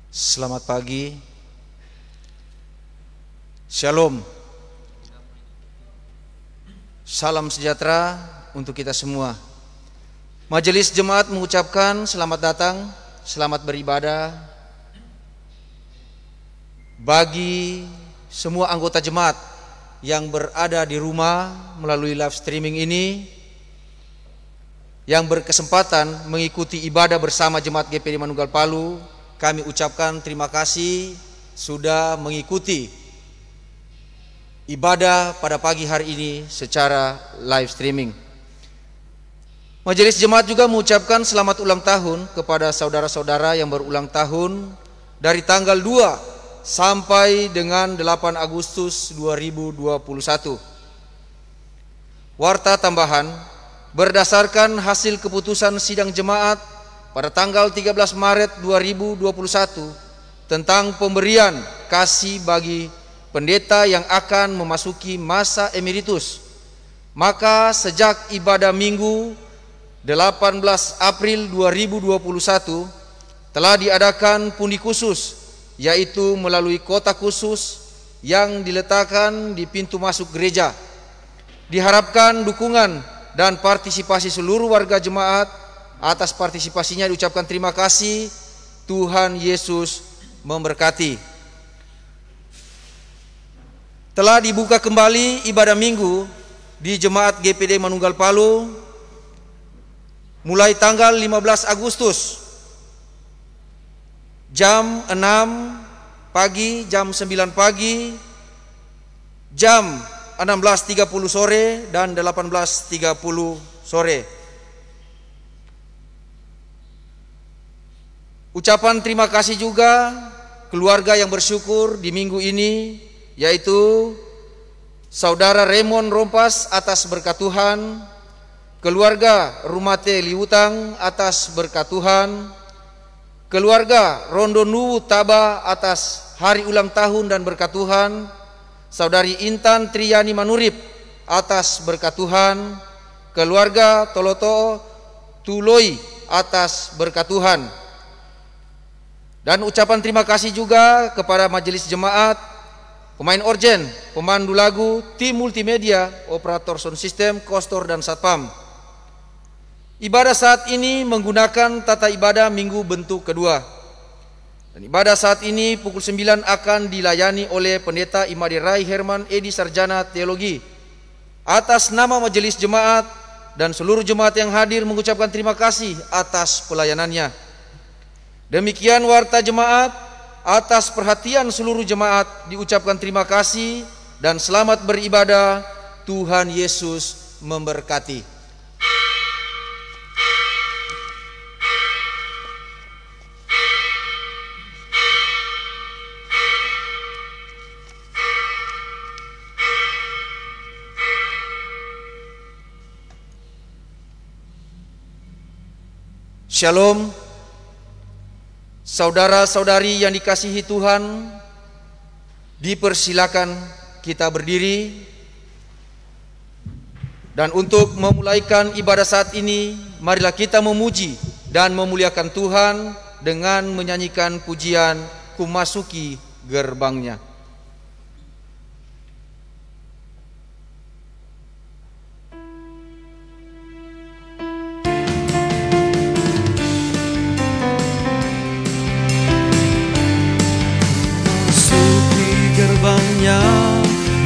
Selamat pagi. Shalom. Salam sejahtera untuk kita semua. Majelis Jemaat mengucapkan selamat datang, selamat beribadah bagi semua anggota jemaat yang berada di rumah melalui live streaming ini, yang berkesempatan mengikuti ibadah bersama Jemaat GPD Manunggal Palu. Kami ucapkan terima kasih sudah mengikuti ibadah pada pagi hari ini secara live streaming. Majelis Jemaat juga mengucapkan selamat ulang tahun kepada saudara-saudara yang berulang tahun dari tanggal 2 sampai dengan 8 Agustus 2021. Warta tambahan, berdasarkan hasil keputusan sidang jemaat pada tanggal 13 Maret 2021 tentang pemberian kasih bagi pendeta yang akan memasuki masa emeritus, maka sejak ibadah Minggu 18 April 2021 telah diadakan pundi khusus, yaitu melalui kotak khusus yang diletakkan di pintu masuk gereja. Diharapkan dukungan dan partisipasi seluruh warga jemaat. Atas partisipasinya diucapkan terima kasih. Tuhan Yesus memberkati. Telah dibuka kembali ibadah Minggu di Jemaat GPD Manunggal Palu mulai tanggal 15 Agustus jam 6 pagi, jam 9 pagi, jam 16.30 sore dan 18.30 sore. Ucapan terima kasih juga keluarga yang bersyukur di minggu ini, yaitu Saudara Raymond Rompas atas berkat Tuhan, keluarga Rumate Liutang atas berkat Tuhan, keluarga Rondo Nuwu Taba atas hari ulang tahun dan berkat Tuhan, Saudari Intan Triyani Manurip atas berkat Tuhan, keluarga Toloto Tuloi atas berkat Tuhan. Dan ucapan terima kasih juga kepada majelis jemaat, pemain orgen, pemandu lagu, tim multimedia, operator sound system, kostor dan satpam. Ibadah saat ini menggunakan tata ibadah minggu bentuk kedua. Dan ibadah saat ini pukul 9 akan dilayani oleh Pendeta Imade Rai Herman Edi Sarjana Teologi. Atas nama majelis jemaat dan seluruh jemaat yang hadir mengucapkan terima kasih atas pelayanannya. Demikian warta jemaat. Atas perhatian seluruh jemaat diucapkan terima kasih dan selamat beribadah. Tuhan Yesus memberkati. Shalom. Saudara-saudari yang dikasihi Tuhan, dipersilakan kita berdiri. Dan untuk memulaikan ibadah saat ini, marilah kita memuji dan memuliakan Tuhan dengan menyanyikan pujian "Ku Masuki Gerbang-Nya".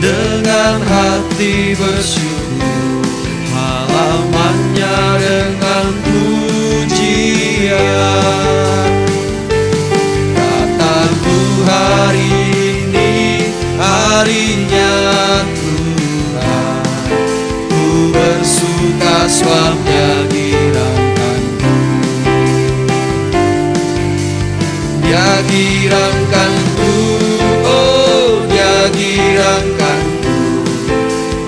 Dengan hati bersyukur, halamannya dengan pujian. Kataku hari ini harinya Tuhan, ku bersuka sebab Dia girangkanku. Dia girangkanku, oh Dia girangkanku,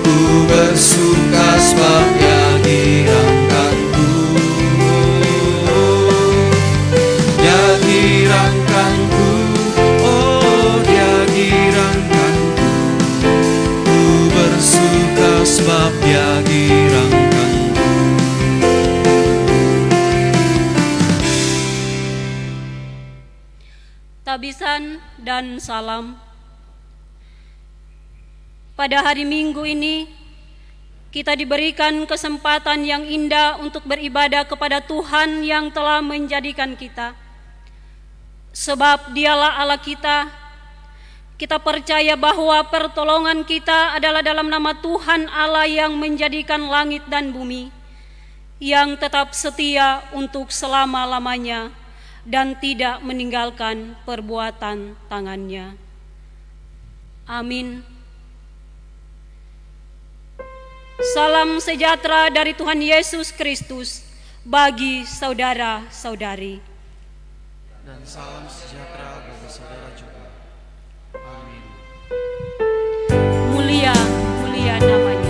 ku bersuka sebab Dia girangkanku. Dia girangkanku, oh Dia girangkanku, ku bersuka sebab Dia girangkanku. tabisan, dan salam. Pada hari Minggu ini, kita diberikan kesempatan yang indah untuk beribadah kepada Tuhan yang telah menjadikan kita. Sebab Dialah Allah kita. Kita percaya bahwa pertolongan kita adalah dalam nama Tuhan Allah yang menjadikan langit dan bumi, yang tetap setia untuk selama-lamanya dan tidak meninggalkan perbuatan tangannya. Amin. Salam sejahtera dari Tuhan Yesus Kristus bagi saudara-saudari. Dan salam sejahtera bagi saudara juga. Amin. Mulia, mulia namanya.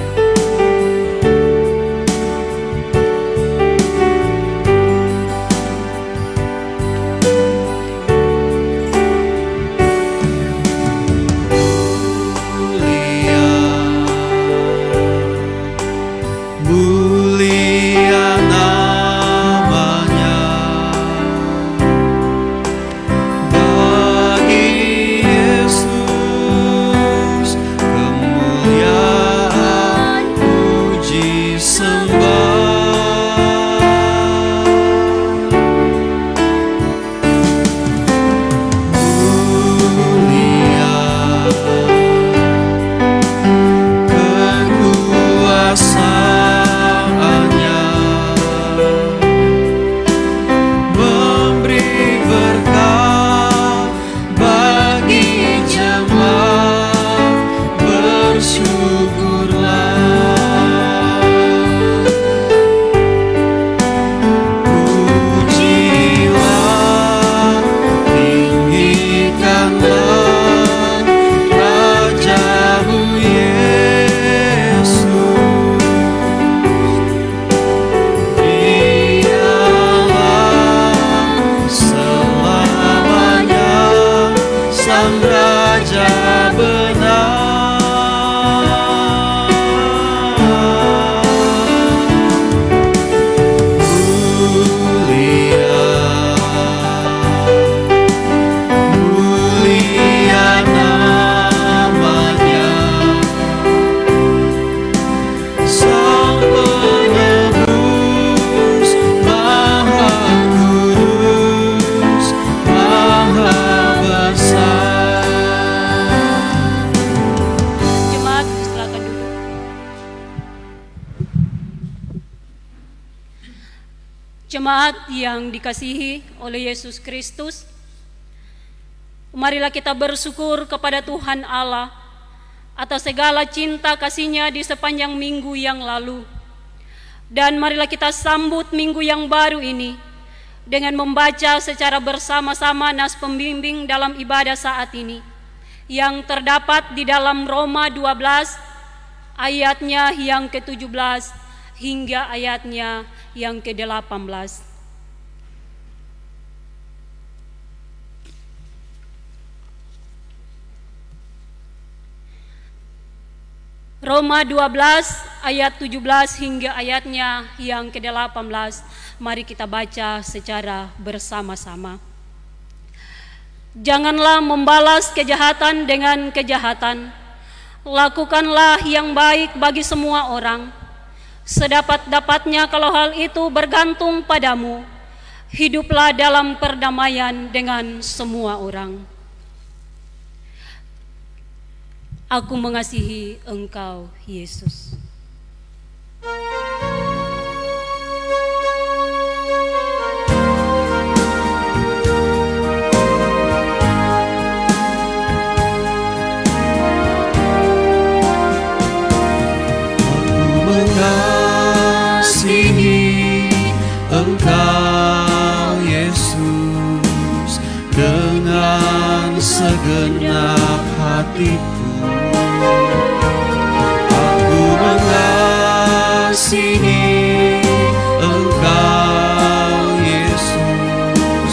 Jemaat yang dikasihi oleh Yesus Kristus, marilah kita bersyukur kepada Tuhan Allah atas segala cinta kasih-Nya di sepanjang minggu yang lalu. Dan marilah kita sambut minggu yang baru ini dengan membaca secara bersama-sama nas pembimbing dalam ibadah saat ini, yang terdapat di dalam Roma 12 ayatnya yang ke-17 hingga ayatnya yang ke-18. Roma 12 ayat 17 hingga ayatnya yang ke-18. Mari kita baca secara bersama-sama. Janganlah membalas kejahatan dengan kejahatan. Lakukanlah yang baik bagi semua orang. Sedapat-dapatnya kalau hal itu bergantung padamu, hiduplah dalam perdamaian dengan semua orang. Aku mengasihi Engkau, Yesus. Engkau Yesus dengan segenap hatiku. Aku mengasihi Engkau Yesus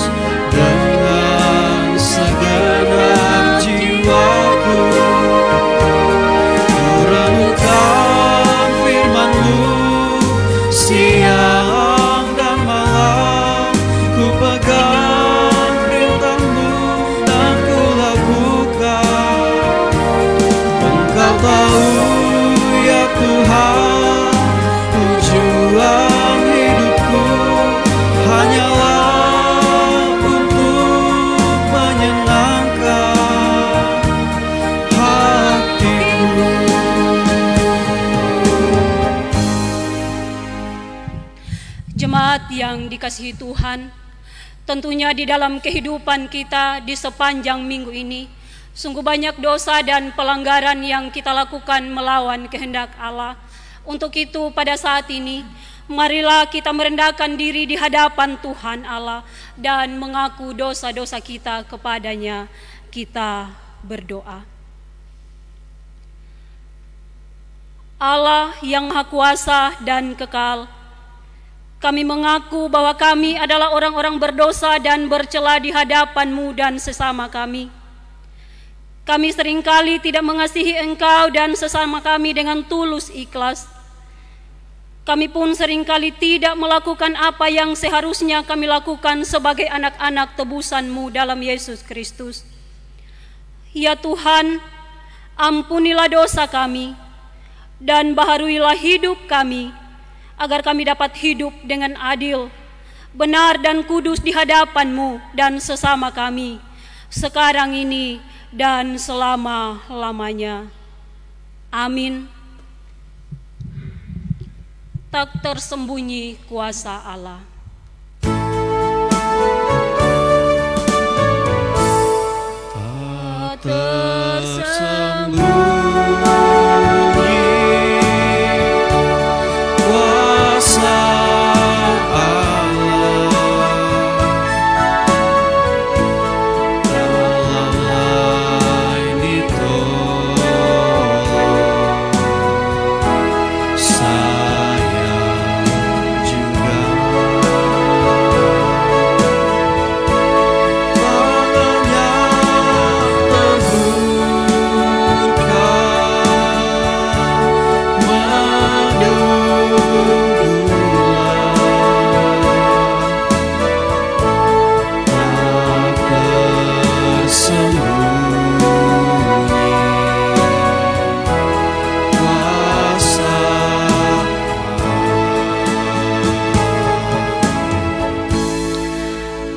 dengan segenap jiwaku. Ku renungkan firman-Mu siang dan malam, ku pegang perintah-Mu yang dikasihi Tuhan, tentunya di dalam kehidupan kita di sepanjang minggu ini, sungguh banyak dosa dan pelanggaran yang kita lakukan melawan kehendak Allah. Untuk itu pada saat ini, marilah kita merendahkan diri di hadapan Tuhan Allah dan mengaku dosa-dosa kita kepadanya. Kita berdoa. Allah yang Maha Kuasa dan kekal, kami mengaku bahwa kami adalah orang-orang berdosa dan bercela di hadapan-Mu dan sesama kami. Kami seringkali tidak mengasihi Engkau dan sesama kami dengan tulus ikhlas. Kami pun seringkali tidak melakukan apa yang seharusnya kami lakukan sebagai anak-anak tebusan-Mu dalam Yesus Kristus. Ya Tuhan, ampunilah dosa kami dan baharuilah hidup kami, agar kami dapat hidup dengan adil, benar dan kudus di hadapan-Mu dan sesama kami, sekarang ini dan selama-lamanya. Amin. Tak tersembunyi kuasa Allah. Tak tersembunyi kuasa Allah dalam ini tolong saya juga. Tangannya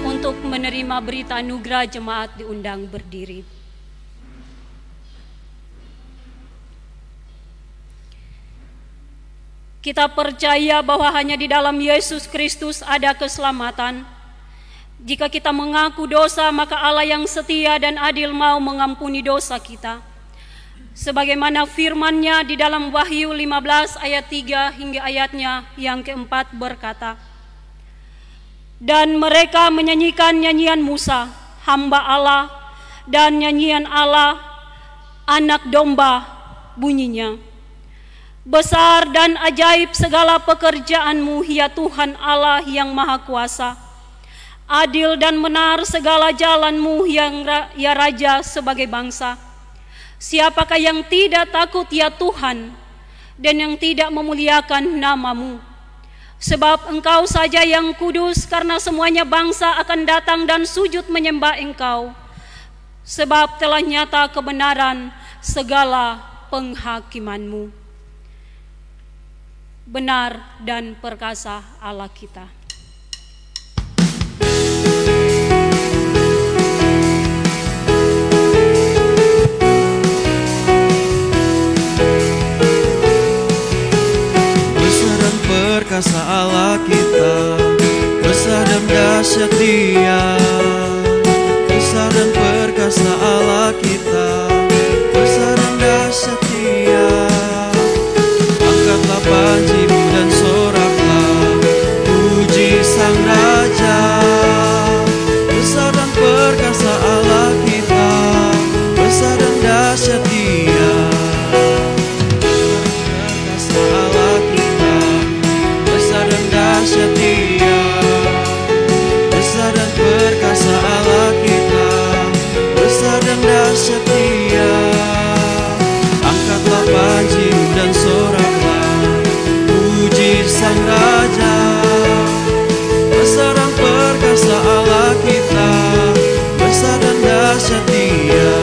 Untuk menerima berita anugerah jemaat diundang berdiri. Kita percaya bahwa hanya di dalam Yesus Kristus ada keselamatan. Jika kita mengaku dosa, maka Allah yang setia dan adil mau mengampuni dosa kita. Sebagaimana firman-Nya di dalam Wahyu 15 ayat 3 hingga ayatnya yang keempat berkata, "Dan mereka menyanyikan nyanyian Musa, hamba Allah, dan nyanyian Allah, anak domba bunyinya. Besar dan ajaib segala pekerjaan-Mu, ya Tuhan Allah yang Maha Kuasa. Adil dan benar segala jalan-Mu, ya Raja sebagai bangsa. Siapakah yang tidak takut, ya Tuhan, dan yang tidak memuliakan nama-Mu? Sebab Engkau saja yang kudus, karena semuanya bangsa akan datang dan sujud menyembah Engkau. Sebab telah nyata kebenaran segala penghakiman-Mu." Benar dan perkasa Allah kita. Besar dan perkasa Allah kita, besar dan dahsyat Dia. Besar dan perkasa Allah kita, besar dan dahsyat Dia. Angkatlah panjimu dan soraklah, puji Sang Raja. Besar dan perkasa Allah kita, besar dan dahsyat Dia. Perkasa Allah kita, besar dan dahsyat Dia. Besar dan perkasa Allah kita, besar dan dahsyat Dia. Angkatlah panjimu dan soraklah, puji Sang Raja. Besar dan perkasa Allah kita, besar dan dahsyat Dia.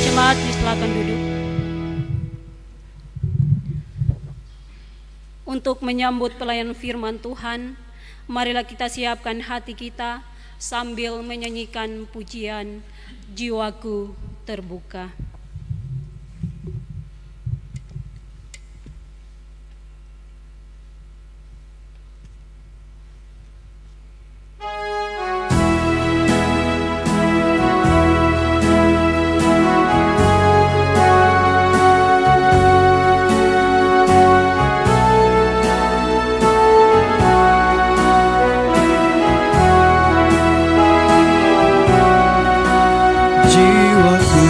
Jemaat silakan duduk. Untuk menyambut pelayanan firman Tuhan, marilah kita siapkan hati kita sambil menyanyikan pujian "Jiwaku Terbuka". Jiwaku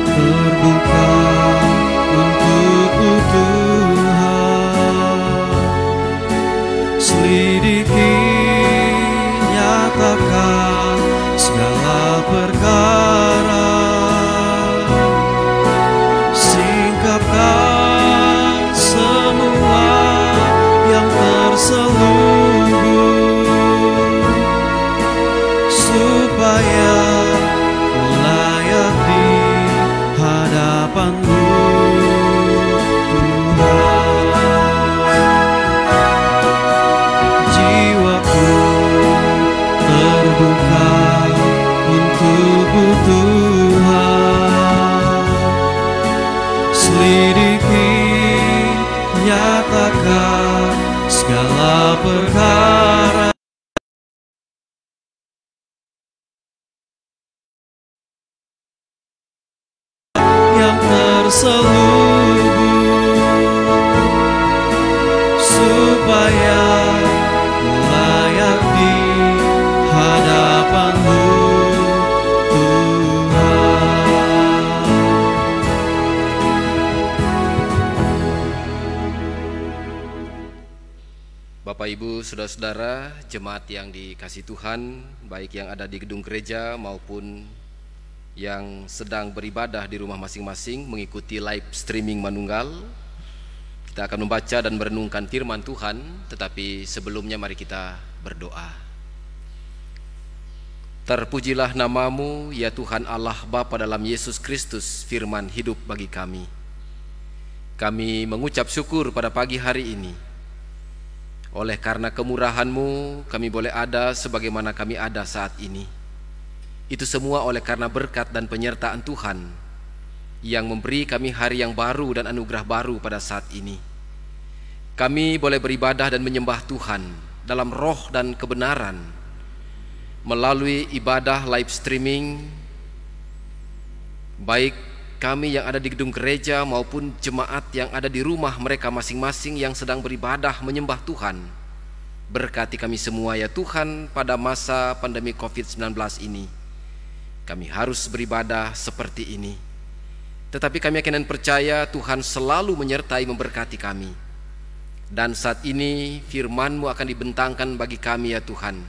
terbuka untukmu Tuhan, selidiki, nyatakan segala perkara, singkapkan semua yang terselubung, supaya ku layak di hadapan-Mu Tuhan. Jiwaku terbuka untuk-Mu Tuhan, selidiki, nyatakan segala perkara, yang terselubung, supaya ku layak di hadapan-Mu Tuhan. Bapak Ibu, saudara-saudara, jemaat yang dikasihi Tuhan, baik yang ada di gedung gereja maupun yang sedang beribadah di rumah masing-masing mengikuti live streaming Manunggal. Kita akan membaca dan merenungkan firman Tuhan, tetapi sebelumnya mari kita berdoa. Terpujilah nama-Mu ya Tuhan Allah Bapa dalam Yesus Kristus, firman hidup bagi kami. Kami mengucap syukur pada pagi hari ini. Oleh karena kemurahan-Mu kami boleh ada sebagaimana kami ada saat ini. Itu semua oleh karena berkat dan penyertaan Tuhan yang memberi kami hari yang baru dan anugerah baru pada saat ini. Kami boleh beribadah dan menyembah Tuhan dalam roh dan kebenaran melalui ibadah live streaming, baik kami yang ada di gedung gereja maupun jemaat yang ada di rumah mereka masing-masing yang sedang beribadah menyembah Tuhan. Berkati kami semua ya Tuhan pada masa pandemi COVID-19 ini. Kami harus beribadah seperti ini, tetapi kami yakin dan percaya Tuhan selalu menyertai memberkati kami. Dan saat ini firman-Mu akan dibentangkan bagi kami ya Tuhan.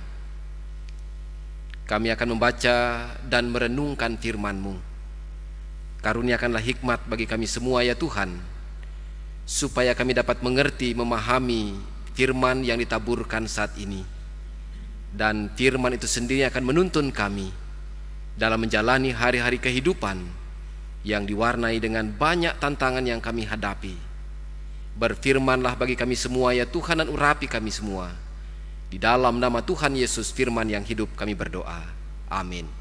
Kami akan membaca dan merenungkan firman-Mu. Karuniakanlah hikmat bagi kami semua ya Tuhan, supaya kami dapat mengerti, memahami firman yang ditaburkan saat ini. Dan firman itu sendiri akan menuntun kami dalam menjalani hari-hari kehidupan yang diwarnai dengan banyak tantangan yang kami hadapi. Berfirmanlah bagi kami semua ya Tuhan, dan urapi kami semua. Di dalam nama Tuhan Yesus firman yang hidup kami berdoa. Amin.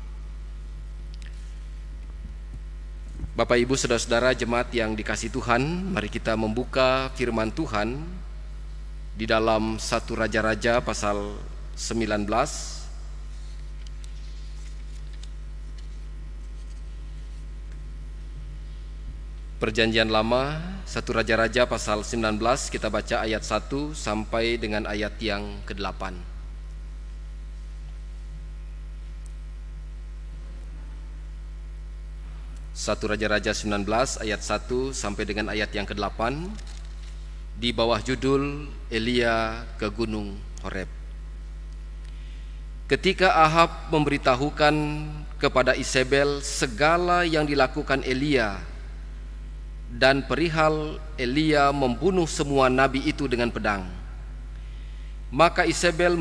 Bapak Ibu saudara-saudara jemaat yang dikasihi Tuhan, mari kita membuka firman Tuhan di dalam 1 Raja-Raja pasal 19. Perjanjian Lama, 1 Raja-Raja pasal 19, kita baca ayat 1 sampai dengan ayat yang ke-8. 1 Raja-Raja 19 ayat 1 sampai dengan ayat yang ke-8 di bawah judul Elia ke Gunung Horeb. Ketika Ahab memberitahukan kepada Isabel segala yang dilakukan Elia dan perihal Elia membunuh semua nabi itu dengan pedang, maka Isabel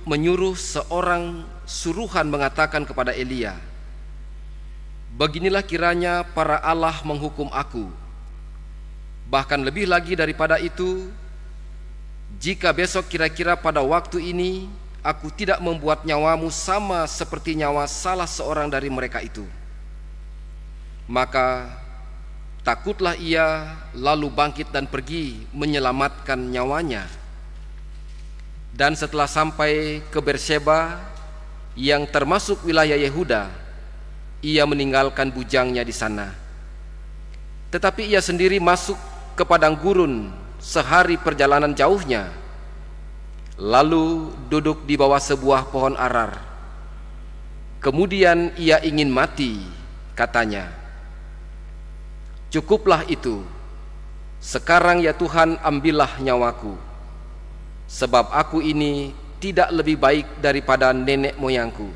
menyuruh seorang suruhan mengatakan kepada Elia, "Beginilah kiranya para Allah menghukum aku. Bahkan lebih lagi daripada itu, jika besok kira-kira pada waktu ini aku tidak membuat nyawamu sama seperti nyawa salah seorang dari mereka itu." Maka takutlah ia, lalu bangkit dan pergi menyelamatkan nyawanya. Dan setelah sampai ke Berseba yang termasuk wilayah Yehuda, ia meninggalkan bujangnya di sana. Tetapi ia sendiri masuk ke padang gurun sehari perjalanan jauhnya, lalu duduk di bawah sebuah pohon arar. Kemudian ia ingin mati, katanya, "Cukuplah itu. Sekarang ya Tuhan, ambillah nyawaku, sebab aku ini tidak lebih baik daripada nenek moyangku."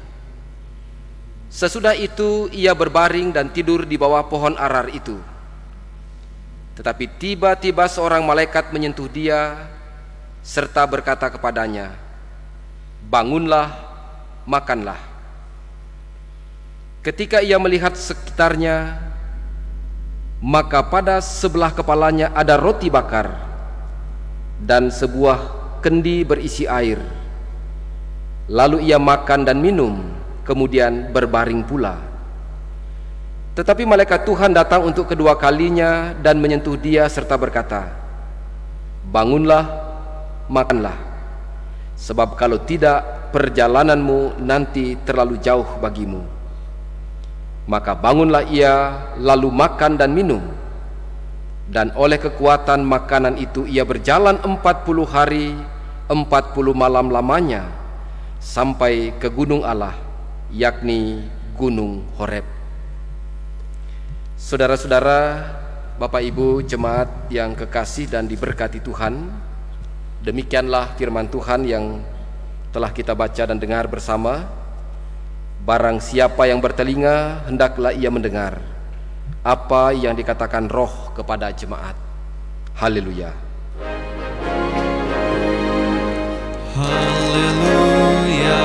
Sesudah itu ia berbaring dan tidur di bawah pohon arar itu. Tetapi tiba-tiba seorang malaikat menyentuh dia serta berkata kepadanya, "Bangunlah, makanlah." Ketika ia melihat sekitarnya, maka pada sebelah kepalanya ada roti bakar dan sebuah kendi berisi air. Lalu ia makan dan minum, kemudian berbaring pula. Tetapi malaikat Tuhan datang untuk kedua kalinya dan menyentuh dia serta berkata, "Bangunlah, makanlah, sebab kalau tidak, perjalananmu nanti terlalu jauh bagimu." Maka bangunlah ia, lalu makan dan minum. Dan oleh kekuatan makanan itu ia berjalan 40 hari 40 malam lamanya sampai ke gunung Allah, yakni Gunung Horeb. Saudara-saudara, Bapak Ibu jemaat yang kekasih dan diberkati Tuhan, demikianlah firman Tuhan yang telah kita baca dan dengar bersama. Barang siapa yang bertelinga, hendaklah ia mendengar apa yang dikatakan Roh kepada jemaat. Haleluya. Haleluya,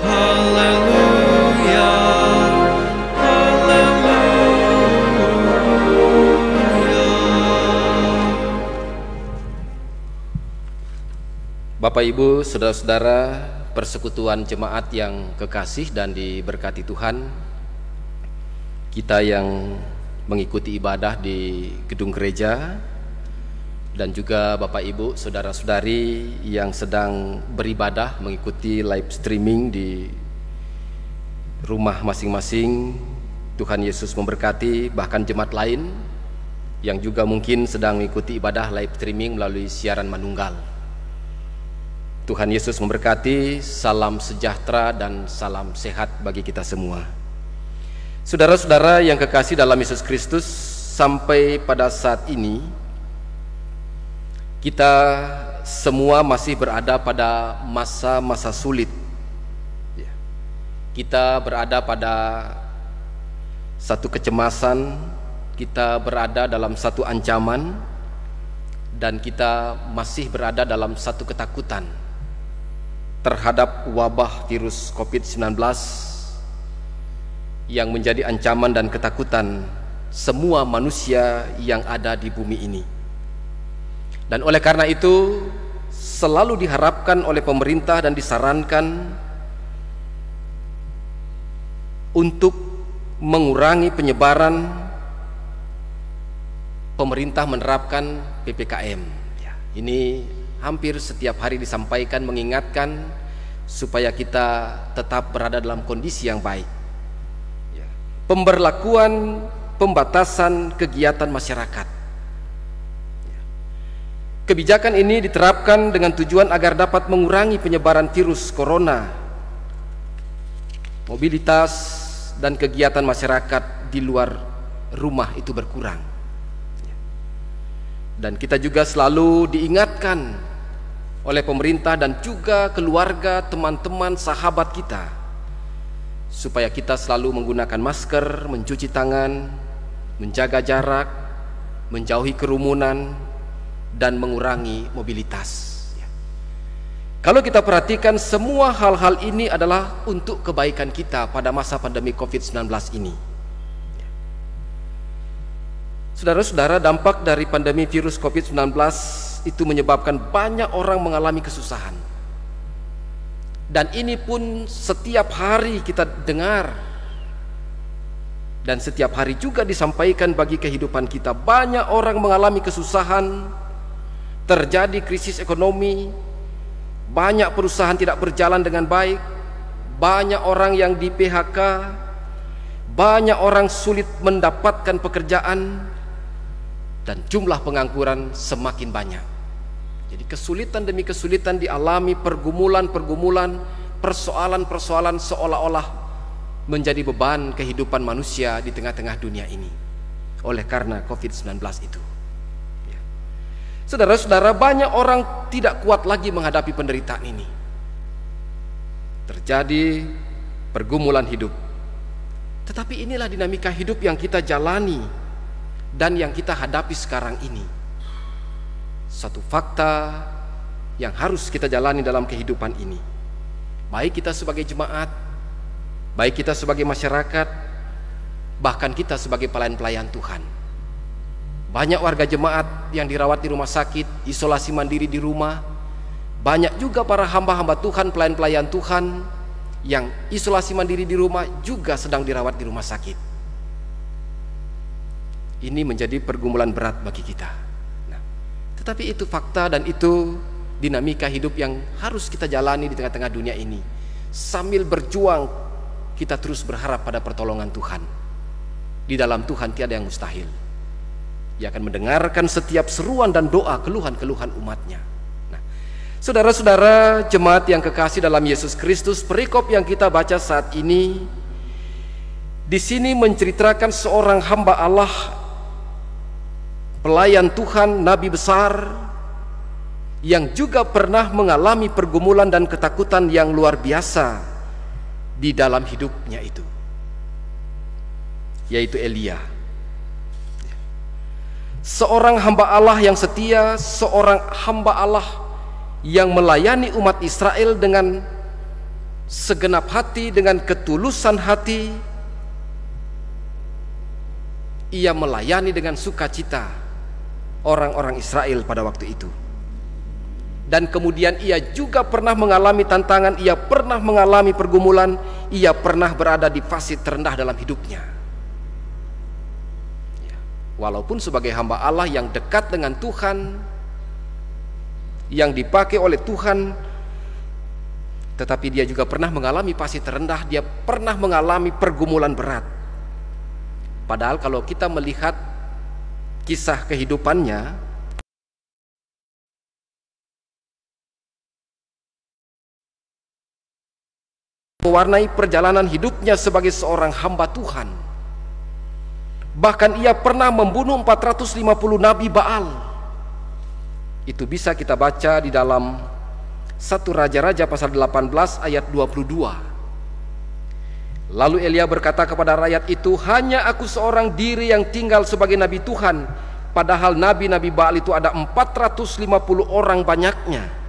haleluya, haleluya. Bapak Ibu, saudara-saudara, persekutuan jemaat yang kekasih dan diberkati Tuhan, kita yang mengikuti ibadah di gedung gereja, dan juga Bapak Ibu, saudara-saudari yang sedang beribadah mengikuti live streaming di rumah masing-masing. Tuhan Yesus memberkati, bahkan jemaat lain yang juga mungkin sedang mengikuti ibadah live streaming melalui siaran manunggal. Tuhan Yesus memberkati, salam sejahtera dan salam sehat bagi kita semua. Saudara-saudara yang kekasih dalam Yesus Kristus, sampai pada saat ini kita semua masih berada pada masa-masa sulit. Kita berada pada satu kecemasan, kita berada dalam satu ancaman, dan kita masih berada dalam satu ketakutan terhadap wabah virus COVID-19 yang menjadi ancaman dan ketakutan semua manusia yang ada di bumi ini. Dan oleh karena itu selalu diharapkan oleh pemerintah dan disarankan untuk mengurangi penyebaran, pemerintah menerapkan PPKM. Ini hampir setiap hari disampaikan, mengingatkan supaya kita tetap berada dalam kondisi yang baik. Pemberlakuan pembatasan kegiatan masyarakat. Kebijakan ini diterapkan dengan tujuan agar dapat mengurangi penyebaran virus corona. Mobilitas dan kegiatan masyarakat di luar rumah itu berkurang. Dan kita juga selalu diingatkan oleh pemerintah dan juga keluarga, teman-teman, sahabat kita, supaya kita selalu menggunakan masker, mencuci tangan, menjaga jarak, menjauhi kerumunan, dan mengurangi mobilitas. Kalau kita perhatikan, semua hal-hal ini adalah untuk kebaikan kita pada masa pandemi COVID-19 ini. Saudara-saudara, dampak dari pandemi virus COVID-19 itu menyebabkan banyak orang mengalami kesusahan. Dan ini pun setiap hari kita dengar, dan setiap hari juga disampaikan bagi kehidupan kita. Banyak orang mengalami kesusahan, terjadi krisis ekonomi, banyak perusahaan tidak berjalan dengan baik, banyak orang yang di PHK, banyak orang sulit mendapatkan pekerjaan, dan jumlah pengangguran semakin banyak. Jadi kesulitan demi kesulitan dialami, pergumulan-pergumulan persoalan-persoalan seolah-olah menjadi beban kehidupan manusia di tengah-tengah dunia ini oleh karena COVID-19 itu. Ya. Saudara-saudara, banyak orang tidak kuat lagi menghadapi penderitaan ini. Terjadi pergumulan hidup. Tetapi inilah dinamika hidup yang kita jalani dan yang kita hadapi sekarang ini. Satu fakta yang harus kita jalani dalam kehidupan ini. Baik kita sebagai jemaat, baik kita sebagai masyarakat, bahkan kita sebagai pelayan-pelayan Tuhan. Banyak warga jemaat yang dirawat di rumah sakit, isolasi mandiri di rumah. Banyak juga para hamba-hamba Tuhan, pelayan-pelayan Tuhan yang isolasi mandiri di rumah juga sedang dirawat di rumah sakit. Ini menjadi pergumulan berat bagi kita. Nah, tetapi itu fakta dan itu dinamika hidup yang harus kita jalani di tengah-tengah dunia ini. Sambil berjuang, kita terus berharap pada pertolongan Tuhan. Di dalam Tuhan tiada yang mustahil. Dia akan mendengarkan setiap seruan dan doa, keluhan-keluhan umatnya. Saudara-saudara jemaat yang kekasih dalam Yesus Kristus, perikop yang kita baca saat ini di sini menceritakan seorang hamba Allah, pelayan Tuhan, nabi besar yang juga pernah mengalami pergumulan dan ketakutan yang luar biasa di dalam hidupnya itu, yaitu Elia. Seorang hamba Allah yang setia, seorang hamba Allah yang melayani umat Israel dengan segenap hati, dengan ketulusan hati. Ia melayani dengan sukacita orang-orang Israel pada waktu itu. Dan kemudian ia juga pernah mengalami tantangan, ia pernah mengalami pergumulan, ia pernah berada di fase terendah dalam hidupnya. Walaupun sebagai hamba Allah yang dekat dengan Tuhan, yang dipakai oleh Tuhan, tetapi dia juga pernah mengalami fase terendah, dia pernah mengalami pergumulan berat. Padahal kalau kita melihat kisah kehidupannya, mewarnai perjalanan hidupnya sebagai seorang hamba Tuhan. Bahkan ia pernah membunuh 450 nabi Baal. Itu bisa kita baca di dalam 1 Raja-Raja pasal 18 ayat 22. Lalu Elia berkata kepada rakyat itu, hanya aku seorang diri yang tinggal sebagai nabi Tuhan, padahal nabi-nabi Baal itu ada 450 orang banyaknya.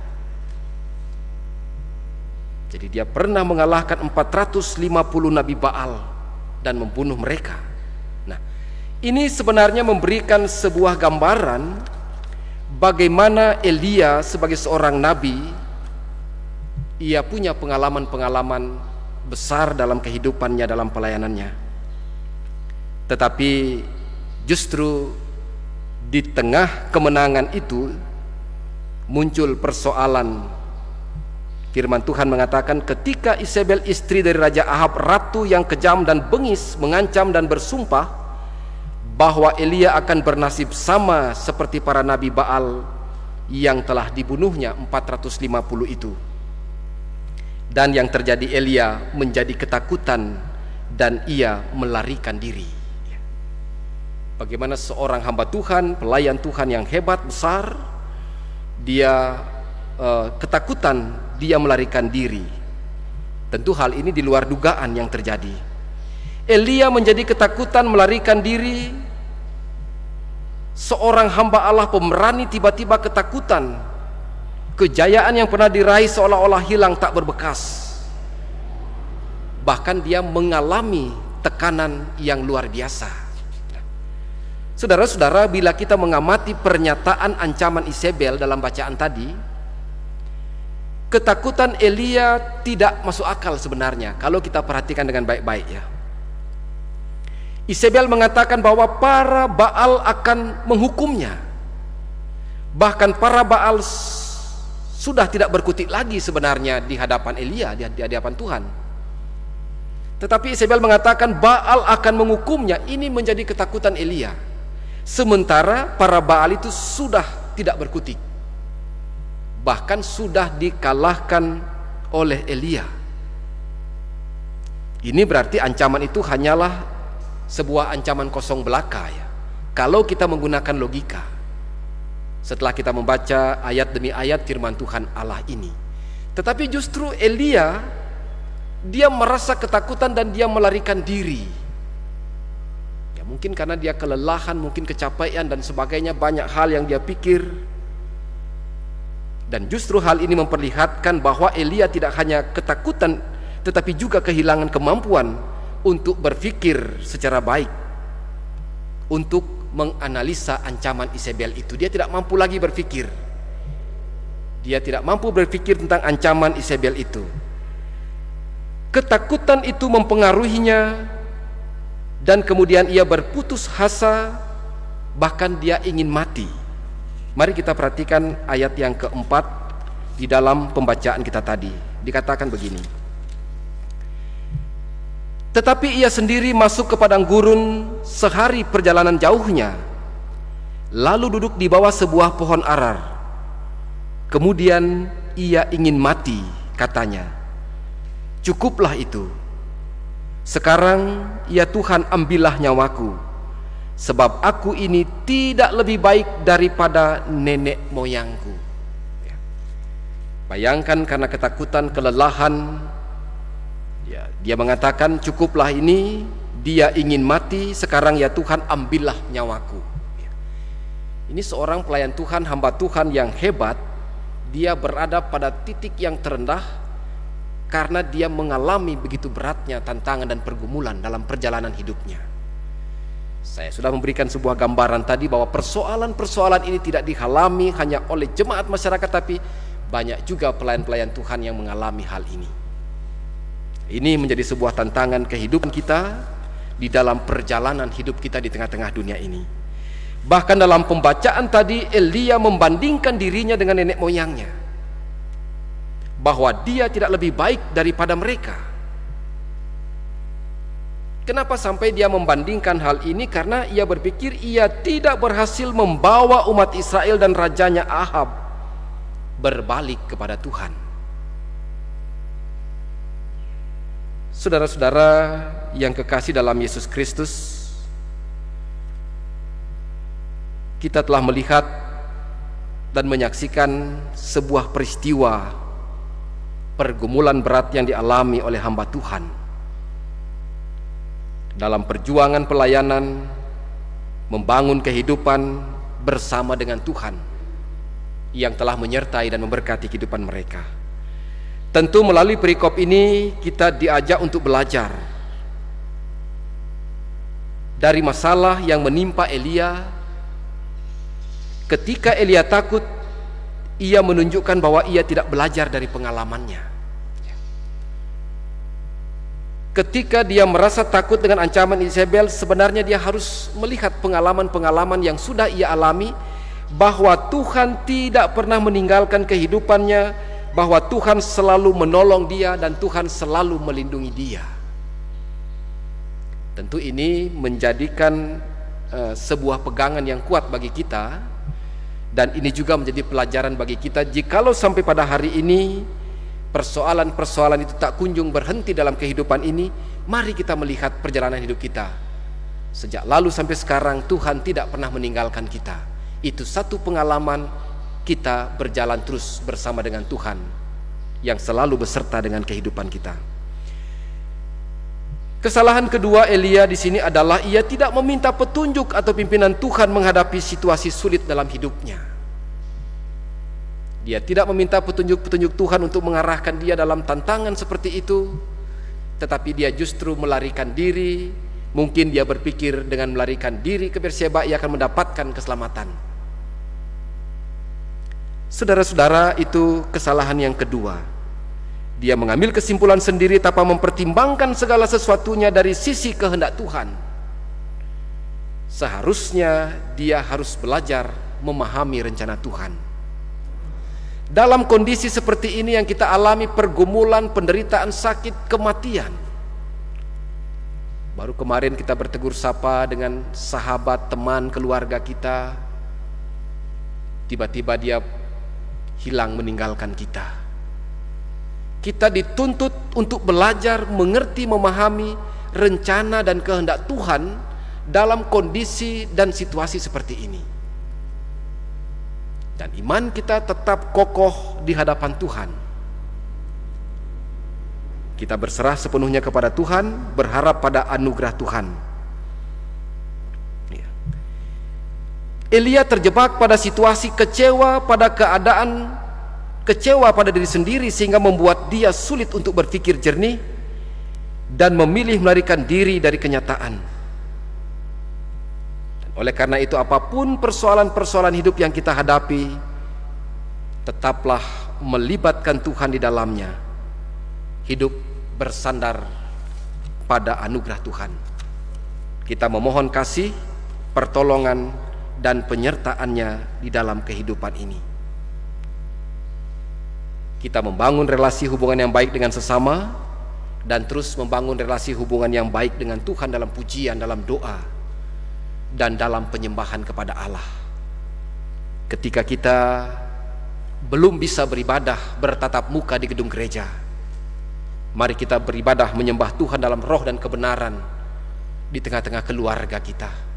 Jadi dia pernah mengalahkan 450 nabi Baal dan membunuh mereka. Nah, ini sebenarnya memberikan sebuah gambaran bagaimana Elia sebagai seorang nabi, ia punya pengalaman-pengalaman besar dalam kehidupannya, dalam pelayanannya. Tetapi justru di tengah kemenangan itu muncul persoalan. Firman Tuhan mengatakan, ketika Isabel istri dari Raja Ahab, ratu yang kejam dan bengis, mengancam dan bersumpah bahwa Elia akan bernasib sama seperti para nabi Baal yang telah dibunuhnya 450 itu. Dan yang terjadi, Elia menjadi ketakutan dan ia melarikan diri. Bagaimana seorang hamba Tuhan, pelayan Tuhan yang hebat, besar, dia ketakutan, dia melarikan diri. Tentu hal ini di luar dugaan yang terjadi. Elia menjadi ketakutan, melarikan diri. Seorang hamba Allah pemberani tiba-tiba ketakutan. Kejayaan yang pernah diraih seolah-olah hilang tak berbekas. Bahkan dia mengalami tekanan yang luar biasa. Saudara-saudara, bila kita mengamati pernyataan ancaman Isabel dalam bacaan tadi, ketakutan Elia tidak masuk akal sebenarnya kalau kita perhatikan dengan baik-baik ya. Isabel mengatakan bahwa para Baal akan menghukumnya. Bahkan para Baal sudah tidak berkutik lagi sebenarnya di hadapan Elia, di hadapan Tuhan. Tetapi Isabel mengatakan Baal akan menghukumnya. Ini menjadi ketakutan Elia. Sementara para Baal itu sudah tidak berkutik, bahkan sudah dikalahkan oleh Elia. Ini berarti ancaman itu hanyalah sebuah ancaman kosong belaka ya, kalau kita menggunakan logika. Setelah kita membaca ayat demi ayat firman Tuhan Allah ini. Tetapi justru Elia, dia merasa ketakutan dan dia melarikan diri. Ya mungkin karena dia kelelahan, mungkin kecapean dan sebagainya, banyak hal yang dia pikir. Dan justru hal ini memperlihatkan bahwa Elia tidak hanya ketakutan, tetapi juga kehilangan kemampuan untuk berpikir secara baik, untuk menganalisa ancaman Isabel itu. Dia tidak mampu lagi berpikir. Dia tidak mampu berpikir tentang ancaman Isabel itu. Ketakutan itu mempengaruhinya, dan kemudian ia berputus asa, bahkan dia ingin mati. Mari kita perhatikan ayat yang keempat di dalam pembacaan kita tadi. Dikatakan begini: tetapi ia sendiri masuk ke padang gurun sehari perjalanan jauhnya, lalu duduk di bawah sebuah pohon arar. Kemudian ia ingin mati, katanya, cukuplah itu. Sekarang ya Tuhan, ambillah nyawaku, sebab aku ini tidak lebih baik daripada nenek moyangku. Bayangkan, karena ketakutan, kelelahan, ya, dia mengatakan cukuplah ini, dia ingin mati. Sekarang ya Tuhan, ambillah nyawaku. Ini seorang pelayan Tuhan, hamba Tuhan yang hebat. Dia berada pada titik yang terendah karena dia mengalami begitu beratnya tantangan dan pergumulan dalam perjalanan hidupnya. Saya sudah memberikan sebuah gambaran tadi bahwa persoalan-persoalan ini tidak dialami hanya oleh jemaat masyarakat, tapi banyak juga pelayan-pelayan Tuhan yang mengalami hal ini. Ini menjadi sebuah tantangan kehidupan kita di dalam perjalanan hidup kita di tengah-tengah dunia ini. Bahkan dalam pembacaan tadi, Elia membandingkan dirinya dengan nenek moyangnya, bahwa dia tidak lebih baik daripada mereka. Kenapa sampai dia membandingkan hal ini? Karena ia berpikir ia tidak berhasil membawa umat Israel dan rajanya Ahab berbalik kepada Tuhan. Saudara-saudara yang kekasih dalam Yesus Kristus, kita telah melihat dan menyaksikan sebuah peristiwa pergumulan berat yang dialami oleh hamba Tuhan dalam perjuangan pelayanan, membangun kehidupan bersama dengan Tuhan yang telah menyertai dan memberkati kehidupan mereka. Tentu melalui perikop ini kita diajak untuk belajar dari masalah yang menimpa Elia. Ketika Elia takut, ia menunjukkan bahwa ia tidak belajar dari pengalamannya. Ketika dia merasa takut dengan ancaman Isabel, sebenarnya dia harus melihat pengalaman-pengalaman yang sudah ia alami, bahwa Tuhan tidak pernah meninggalkan kehidupannya, bahwa Tuhan selalu menolong dia dan Tuhan selalu melindungi dia. Tentu ini menjadikan sebuah pegangan yang kuat bagi kita. Dan ini juga menjadi pelajaran bagi kita, jikalau sampai pada hari ini persoalan-persoalan itu tak kunjung berhenti dalam kehidupan ini, mari kita melihat perjalanan hidup kita. Sejak lalu sampai sekarang Tuhan tidak pernah meninggalkan kita. Itu satu pengalaman kita berjalan terus bersama dengan Tuhan yang selalu beserta dengan kehidupan kita. Kesalahan kedua Elia di sini adalah ia tidak meminta petunjuk atau pimpinan Tuhan menghadapi situasi sulit dalam hidupnya. Dia tidak meminta petunjuk-petunjuk Tuhan untuk mengarahkan dia dalam tantangan seperti itu, tetapi dia justru melarikan diri. Mungkin dia berpikir dengan melarikan diri ke Berseba ia akan mendapatkan keselamatan. Saudara-saudara, itu kesalahan yang kedua. Dia mengambil kesimpulan sendiri tanpa mempertimbangkan segala sesuatunya dari sisi kehendak Tuhan. Seharusnya dia harus belajar memahami rencana Tuhan. Dalam kondisi seperti ini yang kita alami, pergumulan, penderitaan, sakit, kematian. Baru kemarin kita bertegur sapa dengan sahabat, teman, keluarga kita. Tiba-tiba dia hilang, meninggalkan kita. kita dituntut untuk belajar mengerti, memahami rencana dan kehendak Tuhan dalam kondisi dan situasi seperti ini. Dan iman kita tetap kokoh di hadapan Tuhan. Kita berserah sepenuhnya kepada Tuhan, berharap pada anugerah Tuhan. Elia terjebak pada situasi kecewa pada keadaan, kecewa pada diri sendiri, sehingga membuat dia sulit untuk berpikir jernih dan memilih melarikan diri dari kenyataan. Dan oleh karena itu, apapun persoalan-persoalan hidup yang kita hadapi, tetaplah melibatkan Tuhan di dalamnya. Hidup bersandar pada anugerah Tuhan. Kita memohon kasih, pertolongan, dan penyertaannya di dalam kehidupan ini. Kita membangun relasi hubungan yang baik dengan sesama, dan terus membangun relasi hubungan yang baik dengan Tuhan dalam pujian, dalam doa, dan dalam penyembahan kepada Allah. Ketika kita belum bisa beribadah bertatap muka di gedung gereja, mari kita beribadah menyembah Tuhan dalam roh dan kebenaran di tengah-tengah keluarga kita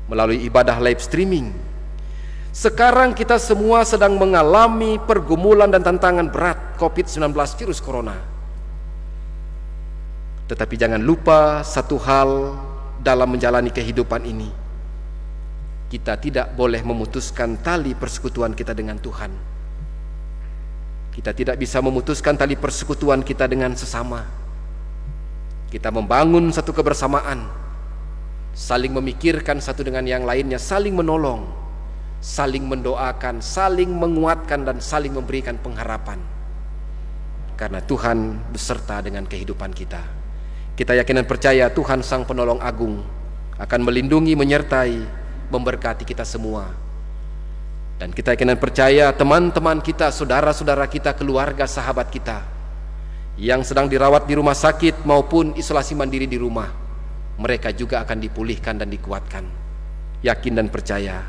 melalui ibadah live streaming. Sekarang kita semua sedang mengalami pergumulan dan tantangan berat COVID-19 virus corona. Tetapi jangan lupa satu hal dalam menjalani kehidupan ini. Kita tidak boleh memutuskan tali persekutuan kita dengan Tuhan. Kita tidak bisa memutuskan tali persekutuan kita dengan sesama. Kita membangun satu kebersamaan, saling memikirkan satu dengan yang lainnya, saling menolong, saling mendoakan, saling menguatkan, dan saling memberikan pengharapan. Karena Tuhan beserta dengan kehidupan kita. Kita yakin dan percaya Tuhan Sang Penolong Agung akan melindungi, menyertai, memberkati kita semua. Dan kita yakin dan percaya teman-teman kita, saudara-saudara kita, keluarga, sahabat kita yang sedang dirawat di rumah sakit maupun isolasi mandiri di rumah, mereka juga akan dipulihkan dan dikuatkan. Yakin dan percaya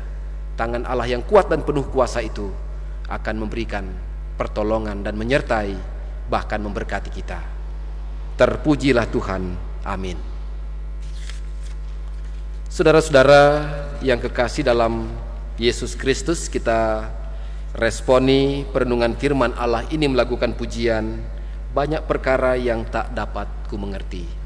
tangan Allah yang kuat dan penuh kuasa itu akan memberikan pertolongan dan menyertai, bahkan memberkati kita. Terpujilah Tuhan. Amin. Saudara-saudara yang kekasih dalam Yesus Kristus, kita responi perenungan firman Allah ini melakukan pujian, banyak perkara yang tak dapat ku mengerti.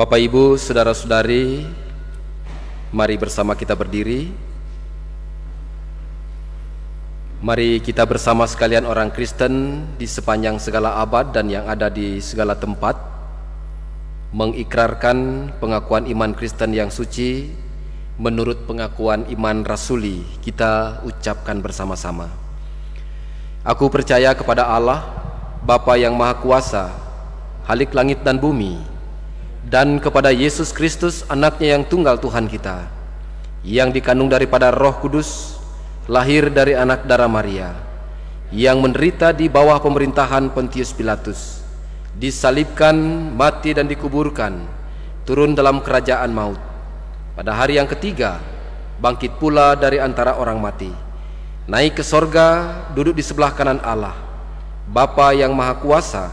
Bapak, Ibu, saudara-saudari, mari bersama kita berdiri. Mari kita bersama sekalian orang Kristen di sepanjang segala abad dan yang ada di segala tempat mengikrarkan pengakuan iman Kristen yang suci menurut pengakuan iman rasuli. Kita ucapkan bersama-sama. Aku percaya kepada Allah, Bapa yang Maha Kuasa, Khalik langit dan bumi, dan kepada Yesus Kristus, anaknya yang tunggal Tuhan kita, yang dikandung daripada Roh Kudus, lahir dari anak darah Maria, yang menderita di bawah pemerintahan Pontius Pilatus, disalibkan, mati dan dikuburkan, turun dalam kerajaan maut. Pada hari yang ketiga, bangkit pula dari antara orang mati, naik ke sorga, duduk di sebelah kanan Allah, Bapa yang Maha Kuasa,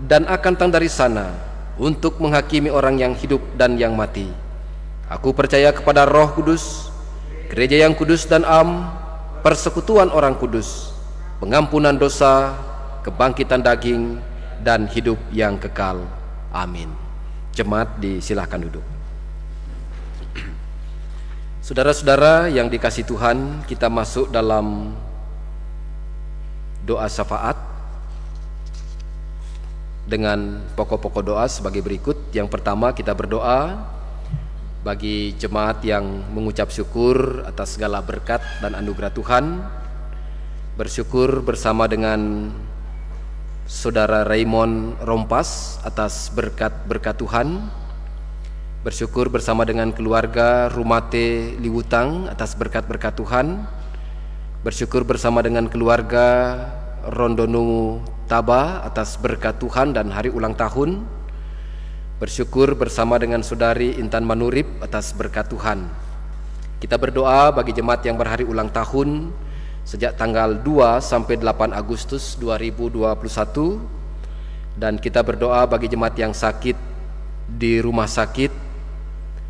dan akan datang dari sana untuk menghakimi orang yang hidup dan yang mati. Aku percaya kepada Roh Kudus, gereja yang kudus dan am, persekutuan orang kudus, pengampunan dosa, kebangkitan daging, dan hidup yang kekal. Amin. Jemaat disilahkan duduk. Saudara-saudara yang dikasihi Tuhan, kita masuk dalam doa syafaat dengan pokok-pokok doa sebagai berikut. Yang pertama, kita berdoa bagi jemaat yang mengucap syukur atas segala berkat dan anugerah Tuhan. Bersyukur bersama dengan Saudara Raymond Rompas atas berkat-berkat Tuhan. Bersyukur bersama dengan keluarga Rumate Liwutang atas berkat-berkat Tuhan. Bersyukur bersama dengan keluarga Rondonu Taba atas berkat Tuhan dan hari ulang tahun. Bersyukur bersama dengan Saudari Intan Manurip atas berkat Tuhan. Kita berdoa bagi jemaat yang berhari ulang tahun sejak tanggal 2 sampai 8 Agustus 2021. Dan kita berdoa bagi jemaat yang sakit di rumah sakit.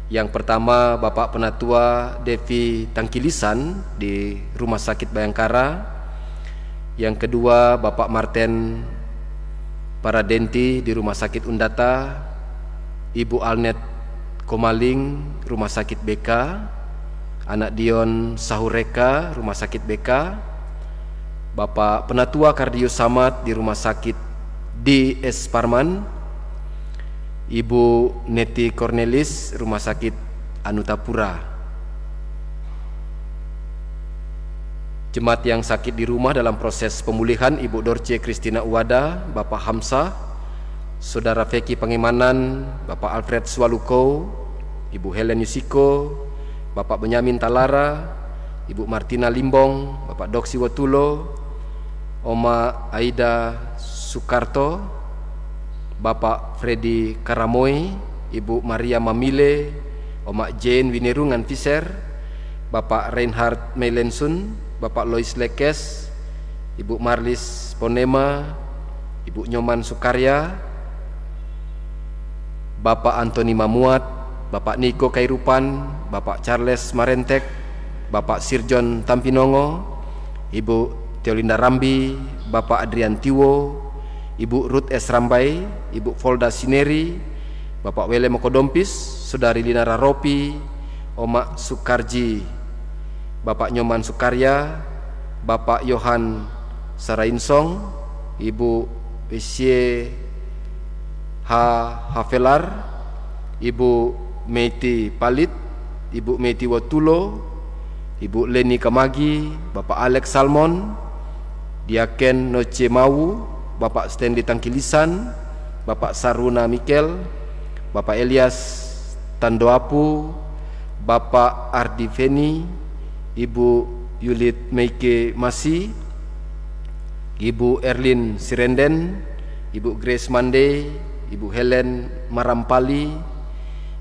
Yang pertama, Bapak Penatua Devi Tangkilisan di Rumah Sakit Bayangkara. Yang kedua, Bapak Marten Paradenti di Rumah Sakit Undata. Ibu Alnet Komaling, Rumah Sakit BK. Anak Dion Sahureka, Rumah Sakit BK. Bapak Penatua Kardius Samad di Rumah Sakit DS Parman. Ibu Neti Cornelis, Rumah Sakit Anutapura. Jemaat yang sakit di rumah dalam proses pemulihan, Ibu Dorce Kristina Uwada, Bapak Hamzah, Saudara Feki Pangimanan, Bapak Alfred Swaluko, Ibu Helen Yusiko, Bapak Benyamin Talara, Ibu Martina Limbong, Bapak Doksi Wotulo, Oma Aida Sukarto, Bapak Freddy Karamoy, Ibu Maria Mamile, Oma Jane Winerungan Fisher, Bapak Reinhard Meilensun, Bapak Lois Lekes, Ibu Marlis Ponema, Ibu Nyoman Sukarya, Bapak Antoni Mamuat, Bapak Niko Kairupan, Bapak Charles Marentek, Bapak Sirjon Tampinongo, Ibu Teolinda Rambi, Bapak Adrian Tiwo, Ibu Ruth S. Rambai, Ibu Folda Sineri, Bapak Wele Mokodompis, Saudari Linara Ropi, Oma Sukarji, Bapak Nyoman Sukarya, Bapak Yohan Sarainsong, Ibu Besye Hafelar, Ibu Meti Palit, Ibu Meti Wotulo, Ibu Leni Kamagi, Bapak Alex Salmon, Diaken Noce Mawu, Bapak Stanley Tangkilisan, Bapak Saruna Mikel, Bapak Elias Tandoapu, Bapak Ardi Feni, Ibu Yulit Meike Masi, Ibu Erlin Sirenden, Ibu Grace Mande, Ibu Helen Marampali,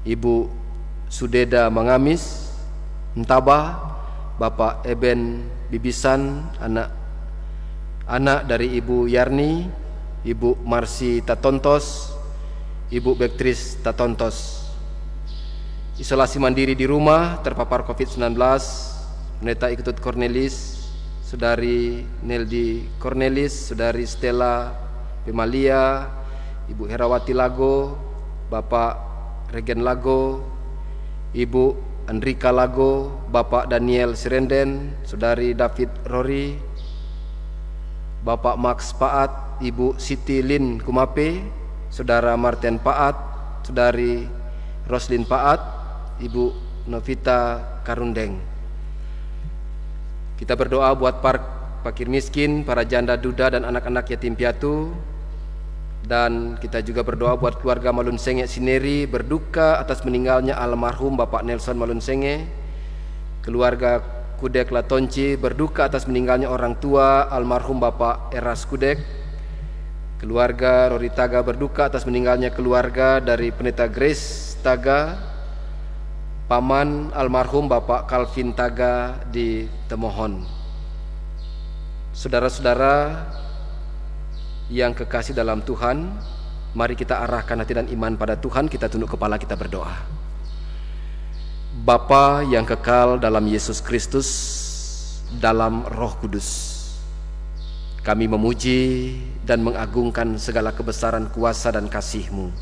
Ibu Sudeda Mangamis Ntaba, Bapak Eben Bibisan, anak dari Ibu Yarni, Ibu Marsi Tatontos, Ibu Bektris Tatontos. Isolasi mandiri di rumah terpapar COVID-19, Pendeta Iketut Cornelis, Saudari Neldi Cornelis, Saudari Stella Pemalia, Ibu Herawati Lago, Bapak Regen Lago, Ibu Andrika Lago, Bapak Daniel Sirenden, Saudari David Rory, Bapak Max Paat, Ibu Siti Lin Kumape, Saudara Martin Paat, Saudari Roslin Paat, Ibu Novita Karundeng. Kita berdoa buat fakir miskin, para janda duda dan anak-anak yatim piatu. Dan kita juga berdoa buat keluarga Malunsenge Sineri, berduka atas meninggalnya almarhum Bapak Nelson Malunsenge. Keluarga Kudek Latonci berduka atas meninggalnya orang tua almarhum Bapak Eras Kudek. Keluarga Rory Taga berduka atas meninggalnya keluarga dari Pendeta Grace Taga, paman almarhum Bapak Calvin Taga di Temohon. Saudara-saudara yang kekasih dalam Tuhan, mari kita arahkan hati dan iman pada Tuhan. Kita tunduk kepala, kita berdoa. Bapa yang kekal dalam Yesus Kristus, dalam Roh Kudus, kami memuji dan mengagungkan segala kebesaran kuasa dan kasih-Mu.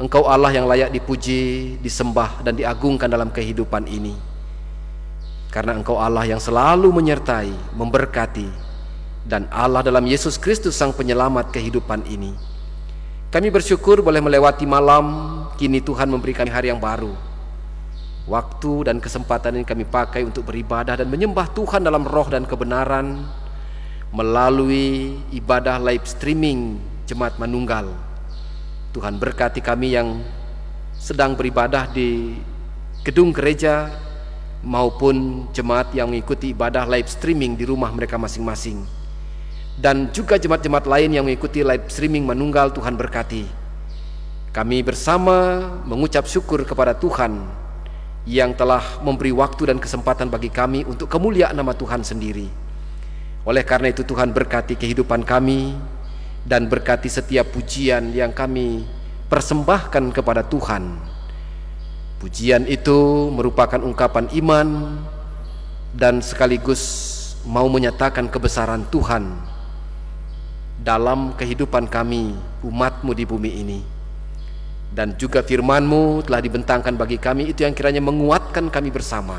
Engkau Allah yang layak dipuji, disembah dan diagungkan dalam kehidupan ini, karena Engkau Allah yang selalu menyertai, memberkati, dan Allah dalam Yesus Kristus Sang Penyelamat kehidupan ini. Kami bersyukur boleh melewati malam, kini Tuhan memberi kami hari yang baru. Waktu dan kesempatan ini kami pakai untuk beribadah dan menyembah Tuhan dalam roh dan kebenaran melalui ibadah live streaming Jemaat Manunggal. Tuhan berkati kami yang sedang beribadah di gedung gereja maupun jemaat yang mengikuti ibadah live streaming di rumah mereka masing-masing, dan juga jemaat-jemaat lain yang mengikuti live streaming Manunggal. Tuhan berkati. Kami bersama mengucap syukur kepada Tuhan yang telah memberi waktu dan kesempatan bagi kami untuk kemuliaan nama Tuhan sendiri. Oleh karena itu Tuhan berkati kehidupan kami dan berkati setiap pujian yang kami persembahkan kepada Tuhan. Pujian itu merupakan ungkapan iman dan sekaligus mau menyatakan kebesaran Tuhan dalam kehidupan kami, umat-Mu di bumi ini. Dan juga firman-Mu telah dibentangkan bagi kami, itu yang kiranya menguatkan kami bersama